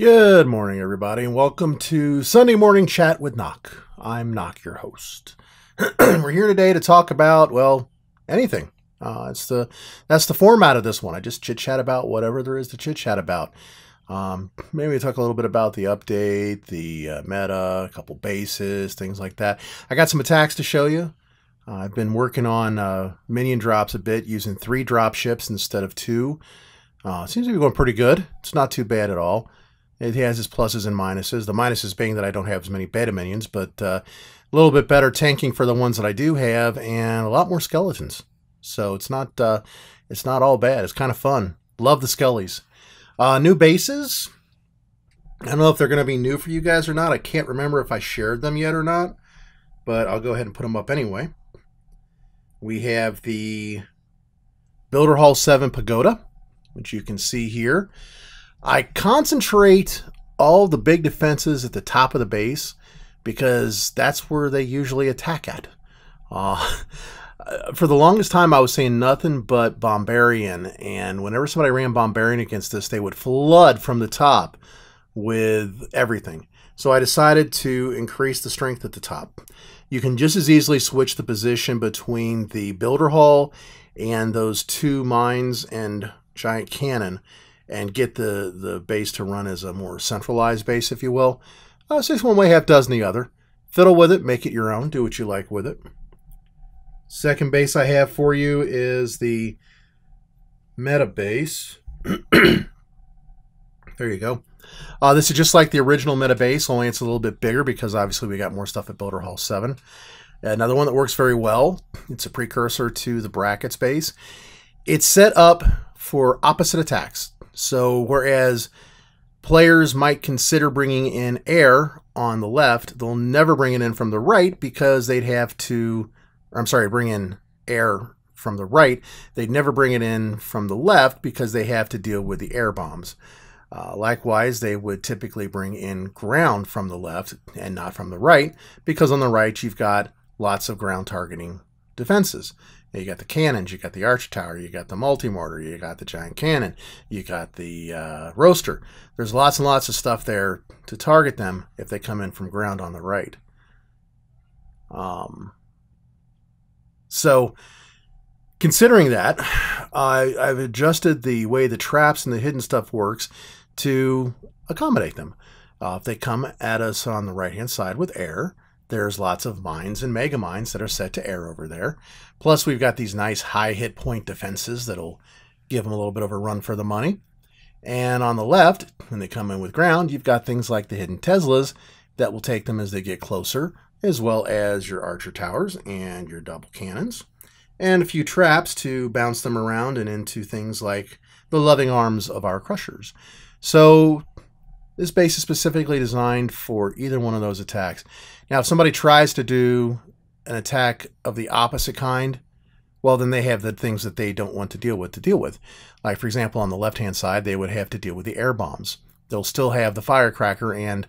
Good morning, everybody, and welcome to Sunday Morning Chat with Knock. I'm Knock, your host. We're here today to talk about, well, anything. That's the format of this one. I just chit-chat about whatever there is to chit-chat about. Maybe talk a little bit about the update, the meta, a couple bases, things like that. I got some attacks to show you. I've been working on Minion Drops a bit, using 3 drop ships instead of 2. Seems to be going pretty good. It's not too bad at all. It has its pluses and minuses. The minuses being that I don't have as many beta minions, but a little bit better tanking for the ones that I do have, and a lot more skeletons. So it's not all bad. It's kind of fun. Love the skellies. New bases. I don't know if they're going to be new for you guys or not. I can't remember if I shared them yet or not, but I'll go ahead and put them up anyway. We have the Builder Hall 7 Pagoda, which you can see here. I concentrate all the big defenses at the top of the base because that's where they usually attack at. For the longest time, I was saying nothing but Bombarian, and whenever somebody ran Bombarian against us, they would flood from the top with everything. So I decided to increase the strength at the top. You can just as easily switch the position between the Builder Hall and those 2 mines and giant cannon, and get the base to run as a more centralized base, if you will. 6 one way, half dozen the other. Fiddle with it, make it your own, do what you like with it. Second base I have for you is the meta base. There you go. This is just like the original meta base, only it's a little bit bigger because obviously we got more stuff at Builder Hall 7. Another one that works very well, it's a precursor to the brackets base. It's set up for opposite attacks. So whereas players might consider bringing in air on the left, they'll never bring it in from the right because they'd have to, bring in air from the right. They'd never bring it in from the left because they have to deal with the air bombs. Likewise, they would typically bring in ground from the left and not from the right because on the right you've got lots of ground targeting defenses. You got the cannons, you got the archer tower, you got the multi-mortar, you got the giant cannon, you got the roaster. There's lots and lots of stuff there to target them if they come in from ground on the right. So, considering that, I've adjusted the way the traps and the hidden stuff works to accommodate them. If they come at us on the right-hand side with air, there's lots of mines and mega mines that are set to air over there. Plus, we've got these nice high hit point defenses that'll give them a little bit of a run for the money. And on the left, when they come in with ground, you've got things like the hidden Teslas that will take them as they get closer, as well as your archer towers and your double cannons, and a few traps to bounce them around and into things like the loving arms of our crushers. So this base is specifically designed for either one of those attacks. Now, if somebody tries to do an attack of the opposite kind, well, then they have the things that they don't want to deal with. Like, for example, on the left-hand side, they would have to deal with the air bombs. They'll still have the firecracker, and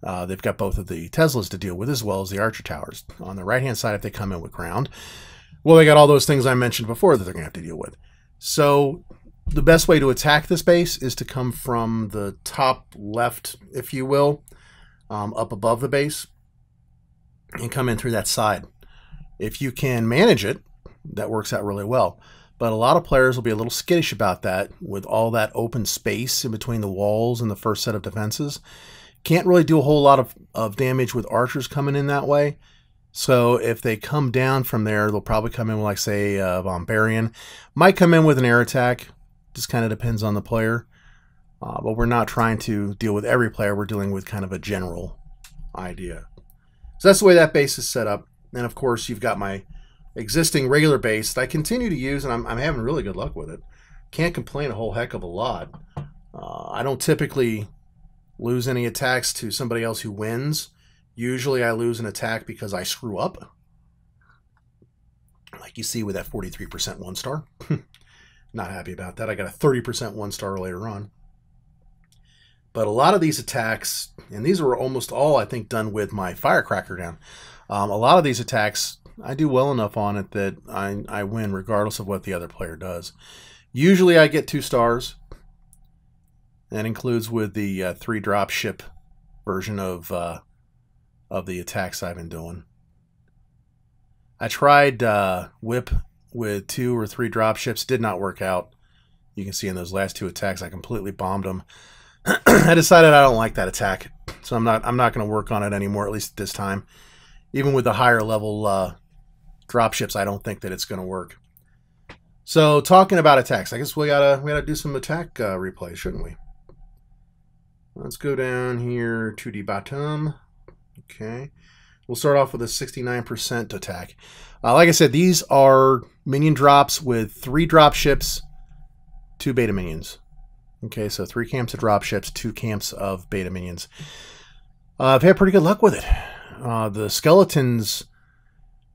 they've got both of the Teslas to deal with, as well as the archer towers. On the right-hand side, if they come in with ground, well, they got all those things I mentioned before that they're going to have to deal with. So the best way to attack this base is to come from the top left, if you will, up above the base, and come in through that side. If you can manage it, that works out really well. But a lot of players will be a little skittish about that with all that open space in between the walls and the first set of defenses. Can't really do a whole lot of damage with archers coming in that way. So if they come down from there, they'll probably come in with, like, say, Bombarian. Might come in with an air attack. Just kind of depends on the player. But we're not trying to deal with every player. We're dealing with kind of a general idea. So that's the way that base is set up. And of course, you've got my existing regular base that I continue to use, and I'm having really good luck with it. Can't complain a whole heck of a lot. I don't typically lose any attacks to somebody else who wins. Usually I lose an attack because I screw up. Like you see with that 43% 1-star. Not happy about that. I got a 30% 1-star later on. But a lot of these attacks, and these were almost all, I think, done with my firecracker down. A lot of these attacks, I do well enough on it that I win regardless of what the other player does. Usually I get 2 stars. That includes with the 3 drop ship version of the attacks I've been doing. I tried whip with 2 or 3 drop ships, did not work out. You can see in those last 2 attacks I completely bombed them. I decided I don't like that attack, so I'm not going to work on it anymore, at least at this time. Even with the higher level drop ships, I don't think that it's going to work. So talking about attacks, I guess we gotta do some attack replays, shouldn't we? Let's go down here to the bottom. Okay, we'll start off with a 69% attack. Like I said, these are minion drops with 3 drop ships, 2 beta minions. Okay, so 3 camps of drop ships, 2 camps of beta minions. I've had pretty good luck with it. The skeletons,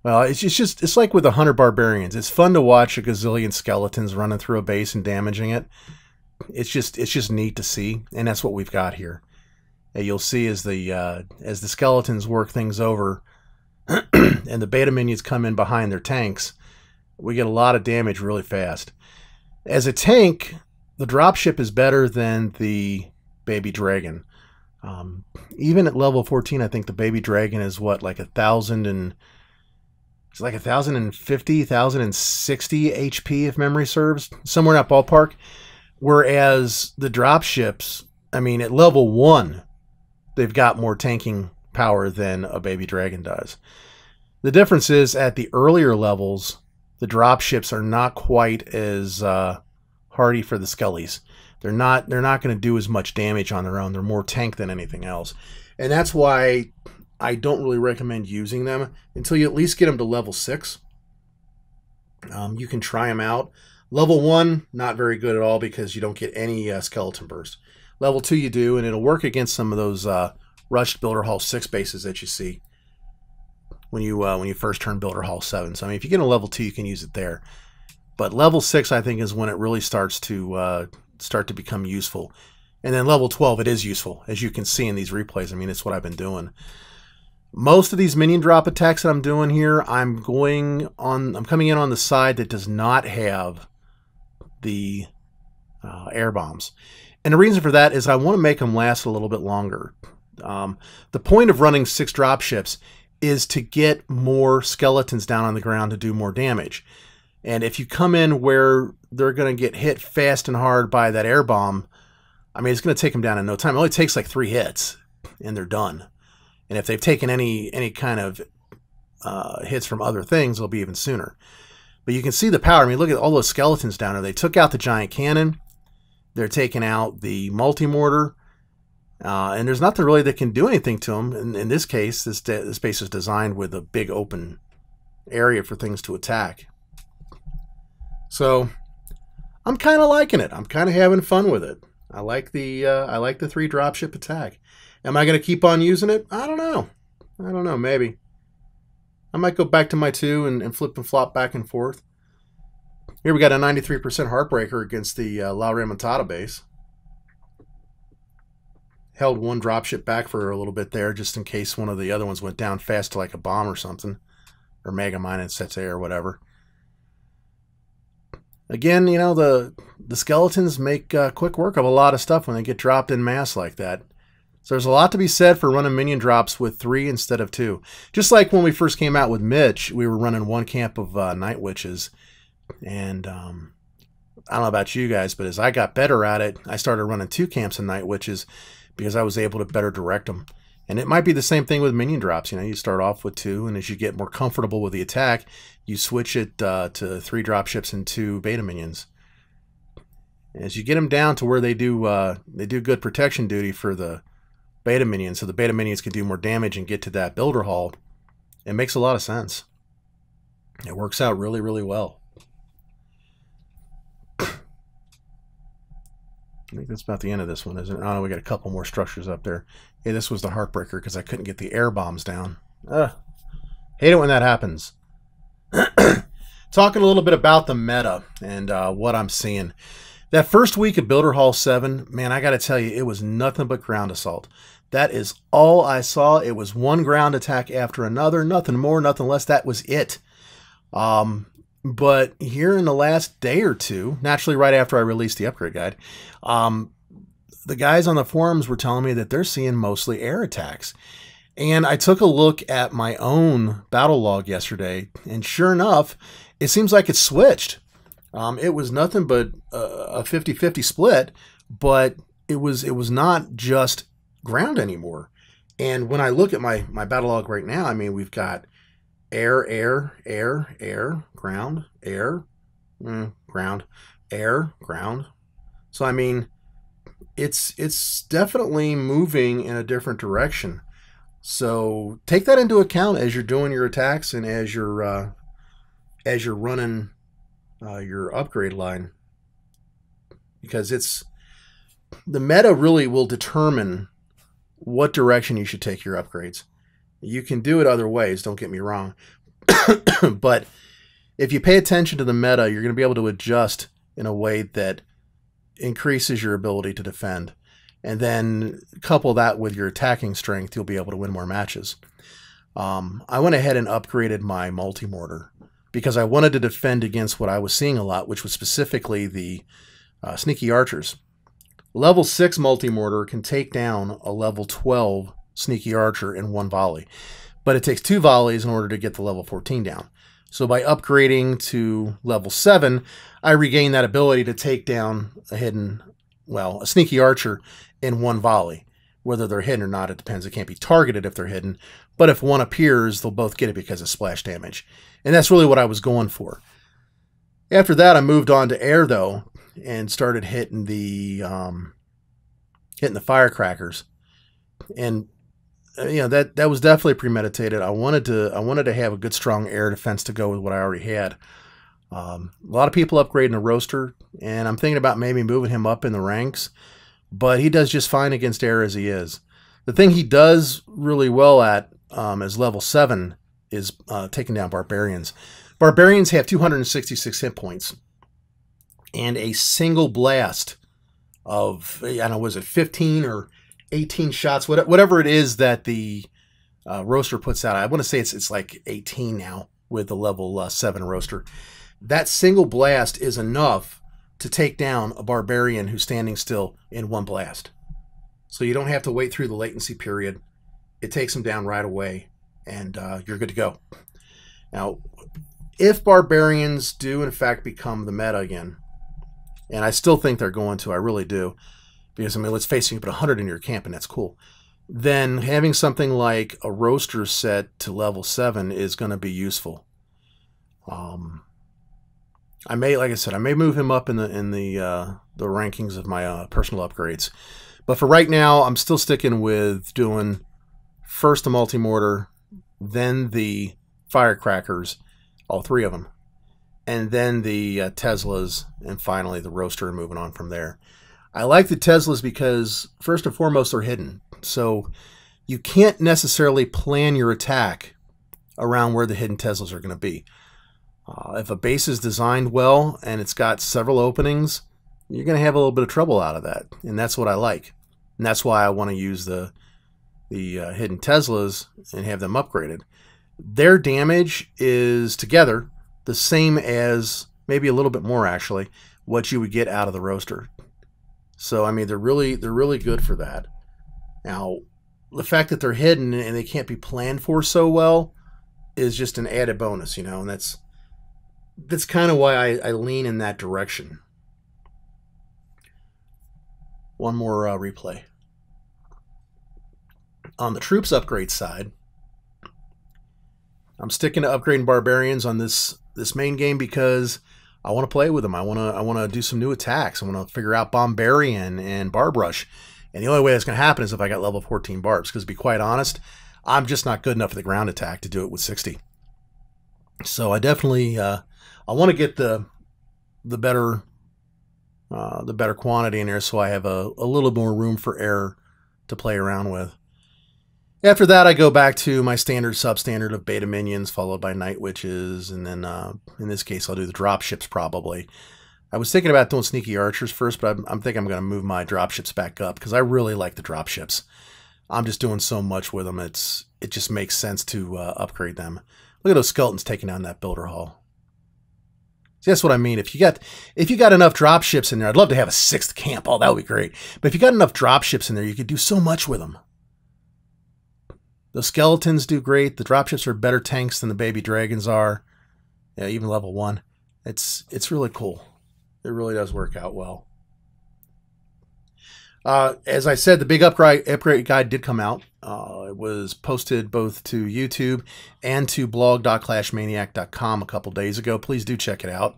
well, it's like with the 100 barbarians. It's fun to watch a gazillion skeletons running through a base and damaging it. It's just neat to see, and that's what we've got here. You'll see as the skeletons work things over, and the beta minions come in behind their tanks, we get a lot of damage really fast. As a tank, the dropship is better than the baby dragon. Even at level 14, I think the baby dragon is what, like 1,000 and it's like 1,050, 1,060 HP if memory serves, somewhere in that ballpark. Whereas the dropships, I mean, at level 1, they've got more tanking power than a baby dragon does. The difference is at the earlier levels, the dropships are not quite as hardy for the skellies. They're not going to do as much damage on their own. They're more tank than anything else. And that's why I don't really recommend using them until you at least get them to level 6. You can try them out. Level 1, not very good at all because you don't get any skeleton burst. Level 2 you do, and it'll work against some of those rushed Builder Hall 6 bases that you see when you first turn Builder Hall 7. So I mean, if you get a level 2, you can use it there. But level 6, I think, is when it really starts to become useful. And then level 12, it is useful, as you can see in these replays. I mean, it's what I've been doing. Most of these minion drop attacks that I'm doing here, I'm coming in on the side that does not have the air bombs. And the reason for that is I want to make them last a little bit longer. The point of running 6 drop ships is to get more skeletons down on the ground to do more damage. And if you come in where they're going to get hit fast and hard by that air bomb, I mean, it's going to take them down in no time. It only takes like 3 hits, and they're done. And if they've taken any kind of hits from other things, it'll be even sooner. But you can see the power. I mean, look at all those skeletons down there. They took out the giant cannon. They're taking out the multi-mortar. And there's nothing really that can do anything to them. In this case, this base is designed with a big open area for things to attack. So I'm kind of liking it. I'm kind of having fun with it. I like the 3 dropship attack. Am I going to keep on using it? I don't know. I don't know. Maybe. I might go back to my 2 and flip and flop back and forth. Here we got a 93% Heartbreaker against the La Remontada base. Held 1 dropship back for a little bit there, just in case one of the other ones went down fast to like a bomb or something. Or Mega Mine and Sets A or whatever. Again, you know, the skeletons make quick work of a lot of stuff when they get dropped in mass like that. So there's a lot to be said for running minion drops with 3 instead of 2. Just like when we first came out with Mitch, we were running 1 camp of Night Witches. And I don't know about you guys, but as I got better at it, I started running 2 camps of Night Witches because I was able to better direct them. And it might be the same thing with minion drops. You know, you start off with 2, and as you get more comfortable with the attack, you switch it to 3 dropships and 2 beta minions. As you get them down to where they do good protection duty for the beta minions, so the beta minions can do more damage and get to that builder hall, it makes a lot of sense. It works out really, really well. I think that's about the end of this one, isn't it? Oh, we got a couple more structures up there. Yeah, this was the Heartbreaker because I couldn't get the air bombs down. Hate it when that happens. Talking a little bit about the meta and what I'm seeing. That first week of Builder Hall 7, man, I got to tell you, it was nothing but ground assault. That is all I saw. It was 1 ground attack after another. Nothing more, nothing less. That was it. But here in the last day or two, naturally right after I released the upgrade guide, the guys on the forums were telling me that they're seeing mostly air attacks. And I took a look at my own battle log yesterday, and sure enough, it seems like it's switched. It was nothing but a 50-50 split, but it was not just ground anymore. And when I look at my battle log right now, I mean, we've got air, air, air, air, ground, air, ground, air, ground. So, I mean, it's definitely moving in a different direction. So take that into account as you're doing your attacks and as you're running your upgrade line, because the meta really will determine what direction you should take your upgrades. You can do it other ways, don't get me wrong, but if you pay attention to the meta, you're going to be able to adjust in a way that increases your ability to defend. And then couple that with your attacking strength, you'll be able to win more matches. I went ahead and upgraded my multi-mortar because I wanted to defend against what I was seeing a lot, which was specifically the sneaky archers. Level 6 multi-mortar can take down a level 12 sneaky archer in one volley, but it takes 2 volleys in order to get the level 14 down. So by upgrading to level 7, I regain that ability to take down a sneaky archer in one volley. Whether they're hidden or not, it depends. It can't be targeted if they're hidden, but if one appears, they'll both get it because of splash damage. And that's really what I was going for. After that, I moved on to air, though, and started hitting the firecrackers. And that was definitely premeditated. I wanted to have a good strong air defense to go with what I already had. A lot of people upgrading a roaster, and I'm thinking about maybe moving him up in the ranks, but he does just fine against air as he is. The thing he does really well at as level 7 is taking down barbarians. Barbarians have 266 hit points, and a single blast of, I don't know, was it 15 or 18 shots, whatever it is that the roaster puts out. I want to say it's like 18 now with the level 7 roaster. That single blast is enough to take down a barbarian who's standing still in one blast. So you don't have to wait through the latency period. It takes them down right away, and you're good to go. Now, if barbarians do in fact become the meta again, and I still think they're going to, I really do, because, I mean, let's face it, you put 100 in your camp, and that's cool. Then having something like a roaster set to level 7 is going to be useful. Like I said, I may move him up in the rankings of my personal upgrades. But for right now, I'm still sticking with doing first the multi-mortar, then the firecrackers, all 3 of them, and then the Teslas, and finally the roaster, and moving on from there. I like the Teslas because, first and foremost, they're hidden. So you can't necessarily plan your attack around where the hidden Teslas are going to be. If a base is designed well and it's got several openings, you're going to have a little bit of trouble out of that. And that's what I like. And that's why I want to use the hidden Teslas and have them upgraded. Their damage is together the same as, maybe a little bit more actually, what you would get out of the roaster. So, I mean, they're really good for that. Now, the fact that they're hidden and they can't be planned for so well is just an added bonus, and that's kind of why I lean in that direction. One more replay. On the troops upgrade side, I'm sticking to upgrading barbarians on this main game because I want to play with them. I want to do some new attacks. I want to figure out Bombarian and Barb Rush. And the only way that's going to happen is if I got level 14 barbs. Because to be quite honest, I'm just not good enough for the ground attack to do it with 60. So I definitely I want to get the better quantity in there, so I have a little more room for air to play around with. After that, I go back to my standard substandard of beta minions, followed by night witches, and then in this case, I'll do the dropships probably. I was thinking about doing sneaky archers first, but I'm thinking I'm going to move my dropships back up because I really like the dropships. I'm just doing so much with them; it just makes sense to upgrade them. Look at those skeletons taking down that builder hall. See, that's what I mean. If you got enough drop ships in there, I'd love to have a 6th camp. Oh, that would be great. But if you got enough drop ships in there, you could do so much with them. The skeletons do great. The dropships are better tanks than the baby dragons are. Yeah, even level 1. It's really cool. It really does work out well. As I said, the big upgrade guide did come out. It was posted both to YouTube and to blog.clashmaniac.com a couple days ago. Please do check it out.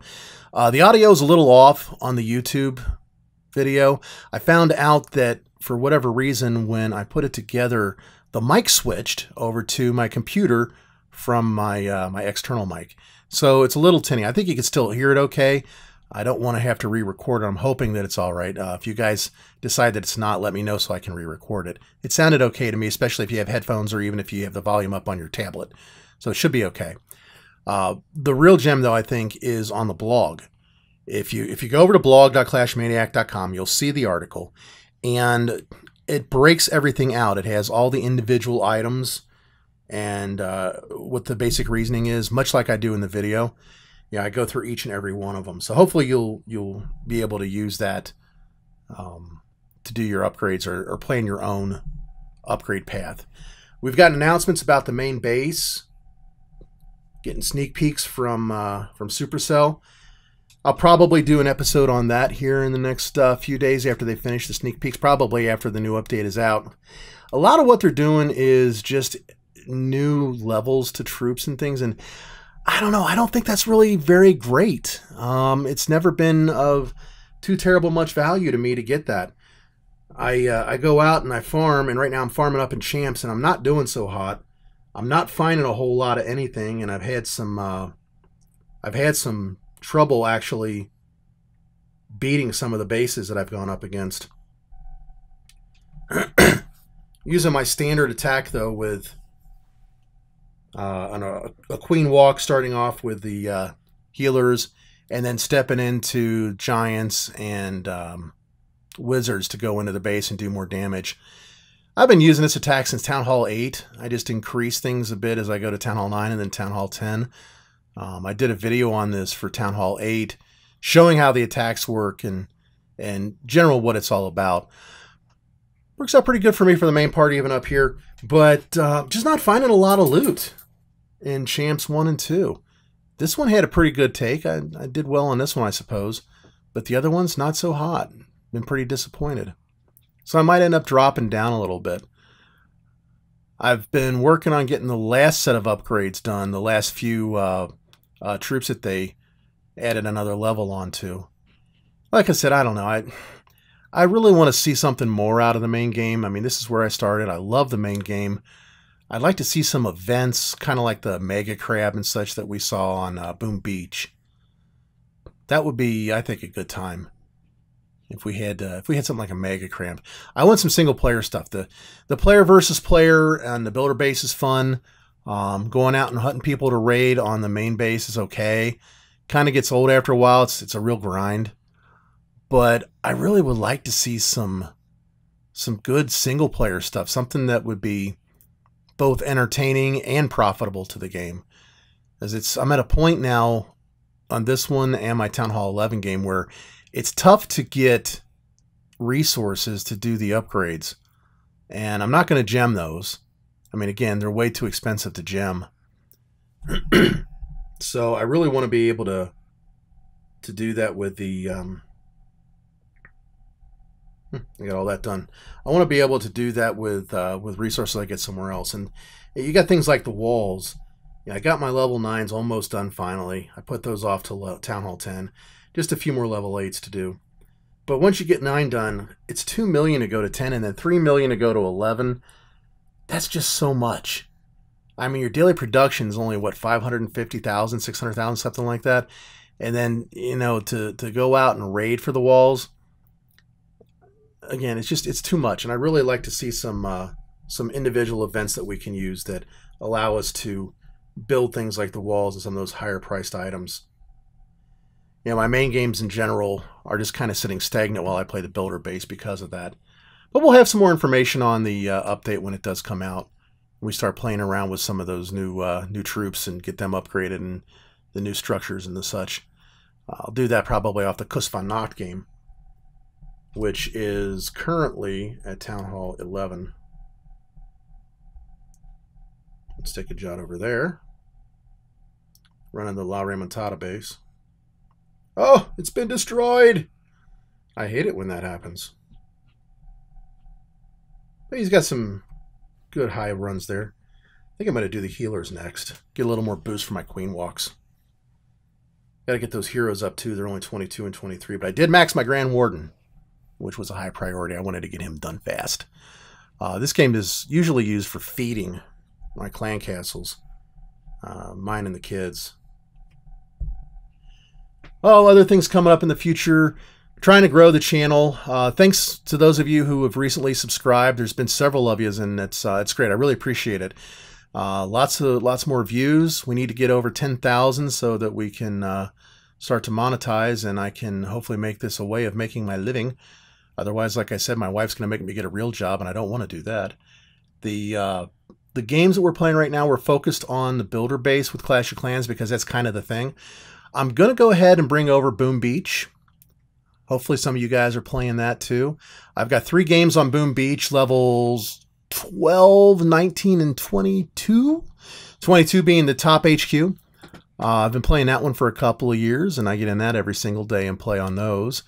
The audio is a little off on the YouTube video. I found out that for whatever reason, when I put it together, the mic switched over to my computer from my my external mic. So it's a little tinny. I think you can still hear it okay. I don't want to have to re-record it. I'm hoping that it's all right. If you guys decide that it's not, let me know so I can re-record it. It sounded okay to me, especially if you have headphones or even if you have the volume up on your tablet. So it should be okay. The real gem, though, I think, is on the blog. If you go over to blog.clashmaniac.com, you'll see the article. And it breaks everything out. It has all the individual items and what the basic reasoning is, much like I do in the video. Yeah, I go through each and every one of them. So hopefully you'll be able to use that to do your upgrades or plan your own upgrade path. We've got announcements about the main base, getting sneak peeks from Supercell. I'll probably do an episode on that here in the next few days after they finish the sneak peeks, probably after the new update is out. A lot of what they're doing is just new levels to troops and things, and I don't know. I don't think that's really very great. It's never been of too terrible much value to me to get that. I go out and I farm, and right now I'm farming up in champs, and I'm not doing so hot. I'm not finding a whole lot of anything, and I've had some trouble actually beating some of the bases that I've gone up against. Using my standard attack though with on a queen walk, starting off with the healers, and then stepping into giants and wizards to go into the base and do more damage. I've been using this attack since Town Hall 8. I just increase things a bit as I go to Town Hall 9 and then Town Hall 10. I did a video on this for Town Hall 8, showing how the attacks work and general what it's all about. Works out pretty good for me for the main party even up here, but just not finding a lot of loot in Champs 1 and 2. This one had a pretty good take. I did well on this one, I suppose, but the other one's not so hot. Been pretty disappointed. So I might end up dropping down a little bit. I've been working on getting the last set of upgrades done, the last few troops that they added another level onto. Like I said, I don't know. I really want to see something more out of the main game. I mean, this is where I started. I love the main game. I'd like to see some events, kind of like the Mega Crab and such that we saw on Boom Beach. That would be, I think, a good time if we had something like a Mega Crab. I want some single player stuff. The player versus player and the builder base is fun. Going out and hunting people to raid on the main base is okay. Kind of gets old after a while. It's a real grind. But I really would like to see some good single player stuff, something that would be both entertaining and profitable to the game. As I'm at a point now on this one and my Town Hall 11 game where it's tough to get resources to do the upgrades, and I'm not going to gem those. I mean, again, they're way too expensive to gem. So I really want to be able to do that with the I got all that done. I want to be able to do that with resources I get somewhere else. And you got things like the walls. Yeah, I got my level 9s almost done finally. I put those off to Town Hall 10. Just a few more level 8s to do. But once you get 9 done, it's 2 million to go to 10 and then 3 million to go to 11. That's just so much. I mean, your daily production is only, what, 550,000, 600,000, something like that. And then, you know, to go out and raid for the walls, again, it's too much. And I really like to see some individual events that we can use that allow us to build things like the walls and some of those higher priced items. You know, my main games in general are just kind of sitting stagnant while I play the builder base because of that. But we'll have some more information on the update when it does come out. We start playing around with some of those new troops and get them upgraded and the new structures and the such. I'll do that probably off the Kus van Nacht game, which is currently at Town Hall 11. Let's take a jot over there. Running the La Remontada base. Oh, it's been destroyed! I hate it when that happens. But he's got some good high runs there. I think I'm going to do the healers next. Get a little more boost for my queen walks. Got to get those heroes up too. They're only 22 and 23. But I did max my Grand Warden, which was a high priority. I wanted to get him done fast. This game is usually used for feeding my clan castles. Mine and the kids. Well, other things coming up in the future. Trying to grow the channel. Thanks to those of you who have recently subscribed. There's been several of you, and it's great. I really appreciate it. Lots more views. We need to get over 10,000 so that we can start to monetize, and I can hopefully make this a way of making my living. Otherwise, like I said, my wife's going to make me get a real job, and I don't want to do that. The games that we're playing right now, we're focused on the builder base with Clash of Clans because that's kind of the thing. I'm going to go ahead and bring over Boom Beach. Hopefully some of you guys are playing that too. I've got 3 games on Boom Beach, levels 12, 19, and 22. 22 being the top HQ. I've been playing that one for a couple of years, and I get in that every single day and play on those.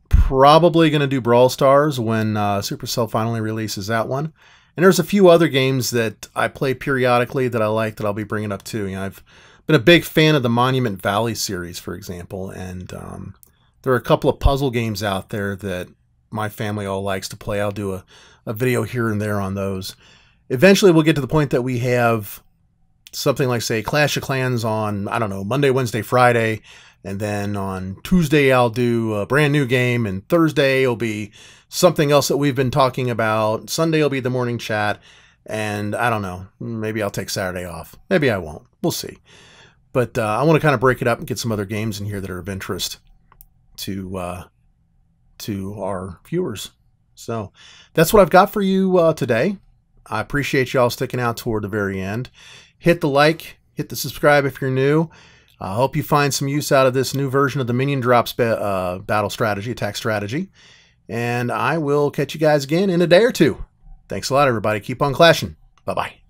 Probably going to do Brawl Stars when Supercell finally releases that one. And there's a few other games that I play periodically that I like that I'll be bringing up too. You know, I've been a big fan of the Monument Valley series, for example, and there are a couple of puzzle games out there that my family all likes to play. I'll do a video here and there on those. Eventually, we'll get to the point that we have something like, say, Clash of Clans on, I don't know, Monday, Wednesday, Friday, and then on Tuesday, I'll do a brand new game, and Thursday will be something else that we've been talking about. Sunday will be the morning chat, and I don't know, maybe I'll take Saturday off. Maybe I won't. We'll see. But I want to kind of break it up and get some other games in here that are of interest to our viewers. So that's what I've got for you today. I appreciate y'all sticking out toward the very end. Hit the like, hit the subscribe if you're new. I hope you find some use out of this new version of the Minion Drops battle strategy, attack strategy. And I will catch you guys again in a day or two. Thanks a lot, everybody. Keep on clashing. Bye-bye.